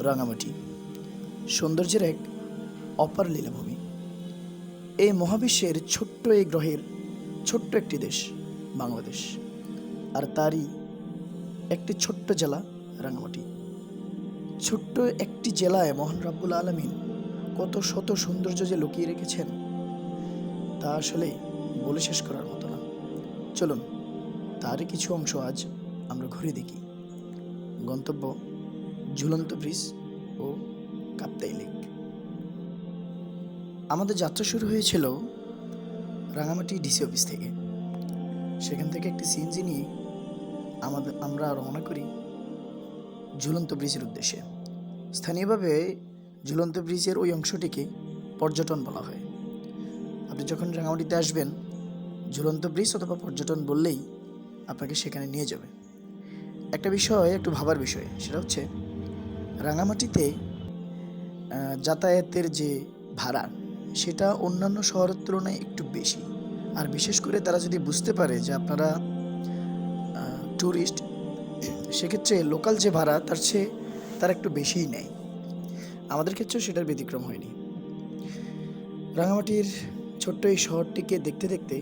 রাঙামাটি সৌন্দর্যের এক অপার লীলাভূমি। এই মহাবিশ্বের ছোট্ট এই গ্রহের ছোট্ট একটি দেশ বাংলাদেশ, আর তারই একটি ছোট্ট জেলা রাঙামাটি। ছোট্ট একটি জেলায় মহান রাব্বুল আলামিন কত শত সৌন্দর্য যে লুকিয়ে রেখেছেন তা আসলে বলে শেষ করার মতো না। চলুন তারই কিছু অংশ আজ আমরা ঘুরে দেখি। গন্তব্য ঝুলন্ত ব্রিজ ও কাপ্তাই লেক। আমাদের যাত্রা শুরু হয়েছিল রাঙামাটি ডিসি অফিস থেকে। সেখান থেকে একটি সিএনজি নিয়ে আমরা রওনা করি ঝুলন্ত ব্রিজের উদ্দেশ্যে। স্থানীয়ভাবে ঝুলন্ত ব্রিজের ওই অংশটিকে পর্যটন বলা হয়। আপনি যখন রাঙামাটিতে আসবেন, ঝুলন্ত ব্রিজ অথবা পর্যটন বললেই আপনাকে সেখানে নিয়ে যাবে। একটা বিষয় একটু ভাবার বিষয়, সেটা হচ্ছে রাঙামাটিতে যাতায়াতের যে ভাড়া সেটা অন্যান্য শহরের তুলনায় একটু বেশি। আর বিশেষ করে তারা যদি বুঝতে পারে যে আপনারা ট্যুরিস্ট, সেক্ষেত্রে লোকাল যে ভাড়া তার চেয়ে তারা একটু বেশিই নেয়। আমাদের ক্ষেত্রেও সেটার ব্যতিক্রম হয়নি। রাঙামাটির ছোট্ট এই শহরটিকে দেখতে দেখতে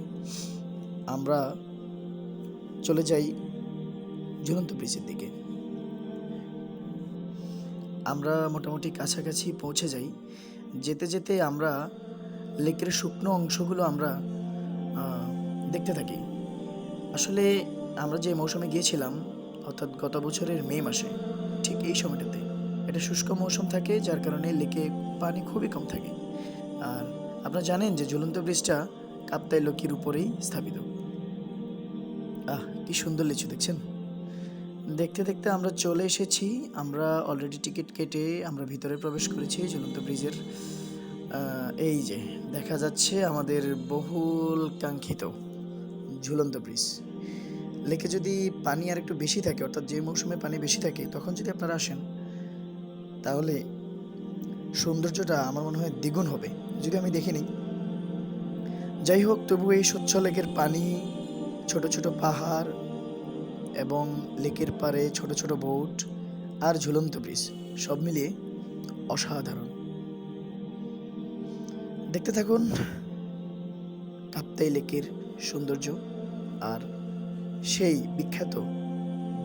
আমরা চলে যাই ঝুলন্ত ব্রিজের দিকে। আমরা মোটামুটি কাছাকাছি পৌঁছে যাই। যেতে যেতে আমরা লেকের শুকনো অংশগুলো আমরা দেখতে থাকি। আসলে আমরা যে মৌসুমে গিয়েছিলাম, অর্থাৎ গত বছরের মে মাসে, ঠিক এই সময়টাতে এটা শুষ্ক মৌসুম থাকে, যার কারণে লেকে পানি খুবই কম থাকে। আর আপনারা জানেন যে ঝুলন্ত ব্রিজটা কাপ্তাই লেকের উপরেই স্থাপিত। কি সুন্দর লিচু দেখছেন। দেখতে দেখতে আমরা চলে এসেছি। আমরা অলরেডি টিকিট কেটে আমরা ভিতরে প্রবেশ করেছি ঝুলন্ত ব্রিজের। এই যে দেখা যাচ্ছে আমাদের বহুল কাঙ্ক্ষিত ঝুলন্ত ব্রিজ। লেকে যদি পানি আর একটু বেশি থাকে, অর্থাৎ যে মৌসুমে পানি বেশি থাকে, তখন যদি আপনারা আসেন তাহলে সৌন্দর্যটা আমার মনে হয় দ্বিগুণ হবে, যদি আমি দেখিনি। যাই হোক, তবু এই স্বচ্ছ লেকের পানি, ছোট ছোট পাহাড় এবং লেকের পাড়ে ছোট ছোট বোট আর ঝুলন্ত ব্রিজ সব মিলিয়ে অসাধারণ। দেখতে থাকুন কাপ্তাই লেকের সৌন্দর্য আর সেই বিখ্যাত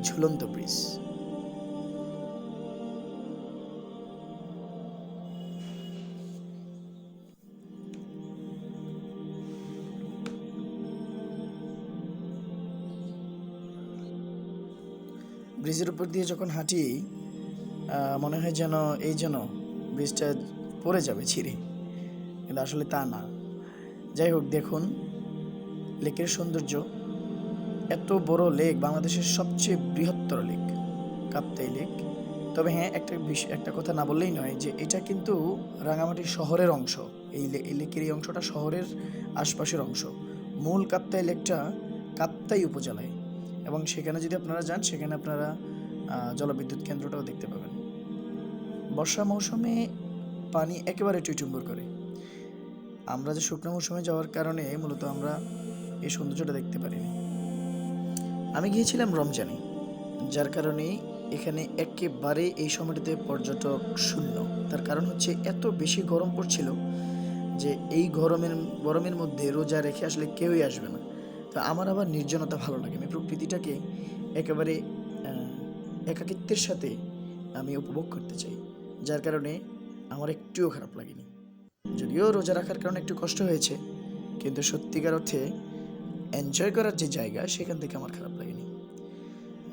ঝুলন্ত ব্রিজ। ব্রিজের উপর দিয়ে যখন হাঁটি মনে হয় যেন ব্রিজটা পড়ে যাবে ছিঁড়ে, কিন্তু আসলে তা না। যাই হোক, দেখুন লেকের সৌন্দর্য। এত বড় লেক, বাংলাদেশের সবচেয়ে বৃহত্তর লেক কাপ্তাই লেক। তবে হ্যাঁ, একটা কথা না বললেই নয় যে এটা কিন্তু রাঙামাটি শহরের অংশ। এই লেকের এই অংশটা শহরের আশপাশের অংশ। মূল কাপ্তাই লেকটা কাপ্তাই উপজেলায়, এবং সেখানে যদি আপনারা যান, সেখানে আপনারা জলবিদ্যুৎ কেন্দ্রটাও দেখতে পাবেন। বর্ষা মৌসুমে পানি একেবারে টইটুম্বুর করে। আমরা যে শুকনো মৌসুমে যাওয়ার কারণে মূলত আমরা এই সৌন্দর্যটা দেখতে পারিনি। আমি গিয়েছিলাম রমজানে, যার কারণে এখানে একেবারে এই সময়টাতে পর্যটক শূন্য। তার কারণ হচ্ছে এত বেশি গরম পড়ছিল যে এই গরমের মধ্যে রোজা রেখে আসলে কেউই আসবে না। তো আমার আবার নির্জনতা ভালো লাগে। আমি প্রকৃতিটাকে একেবারে একাকিত্বের সাথে আমি উপভোগ করতে চাই, যার কারণে আমার একটুও খারাপ লাগেনি। যদিও রোজা রাখার কারণে একটু কষ্ট হয়েছে, কিন্তু সত্যিকার অর্থে এনজয় করার যে জায়গা, সেখান থেকে আমার খারাপ লাগেনি।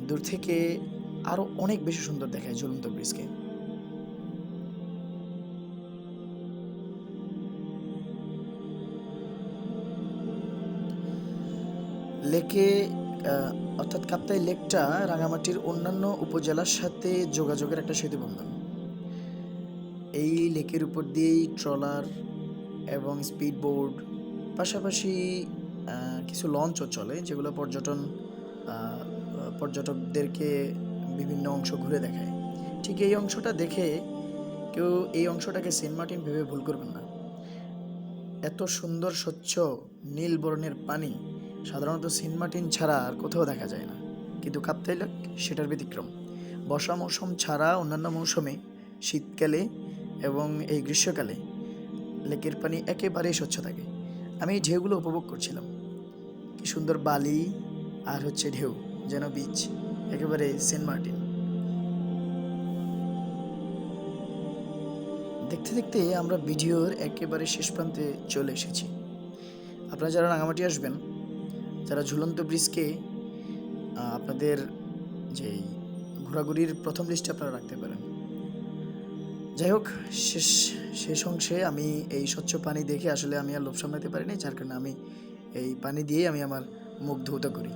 দূর থেকে আরও অনেক বেশি সুন্দর দেখায় ঝুলন্ত ব্রিজকে। লেকে অর্থাৎ কাপ্তাই লেকটা রাঙামাটির অন্যান্য উপজেলার সাথে যোগাযোগের একটা সেতুবন্ধন। এই লেকের উপর দিয়েই ট্রলার এবং স্পিড বোর্ড, পাশাপাশি কিছু লঞ্চও চলে, যেগুলো পর্যটকদেরকে বিভিন্ন অংশ ঘুরে দেখায়। ঠিক এই অংশটা দেখে কেউ এই অংশটাকে সেন্ট মার্টিন ভেবে ভুল করবেন না। এত সুন্দর স্বচ্ছ নীল বর্ণের পানি সাধারণত সেন্ট মার্টিন ছাড়া আর কোথাও দেখা যায় না, কিন্তু কাপ্তাই লেক সেটার ব্যতিক্রম। বর্ষা মৌসুম ছাড়া অন্যান্য মৌসুমে শীতকালে এবং এই গ্রীষ্মকালে লেকের পানি একেবারেই স্বচ্ছ থাকে। আমি এই ঢেউগুলো উপভোগ করছিলাম, কি সুন্দর বালি আর হচ্ছে ঢেউ, যেন বিচ, একেবারে সেন্ট মার্টিন। দেখতে দেখতে আমরা ভিডিওর একেবারে শেষ প্রান্তে চলে এসেছি। আপনারা যারা রাঙামাটি আসবেন, যারা ঝুলন্ত ব্রিজকে আপনাদের যেই ঘোরাঘুরির প্রথম লিস্টে আপনারা রাখতে পারেন। যাই হোক, শেষ শেষ অংশে আমি এই স্বচ্ছ পানি দেখে আসলে আমি আর লোভ সামলাতে পারিনি, যার কারণে আমি এই পানি দিয়েই আমি আমার মুখ ধৌত করি।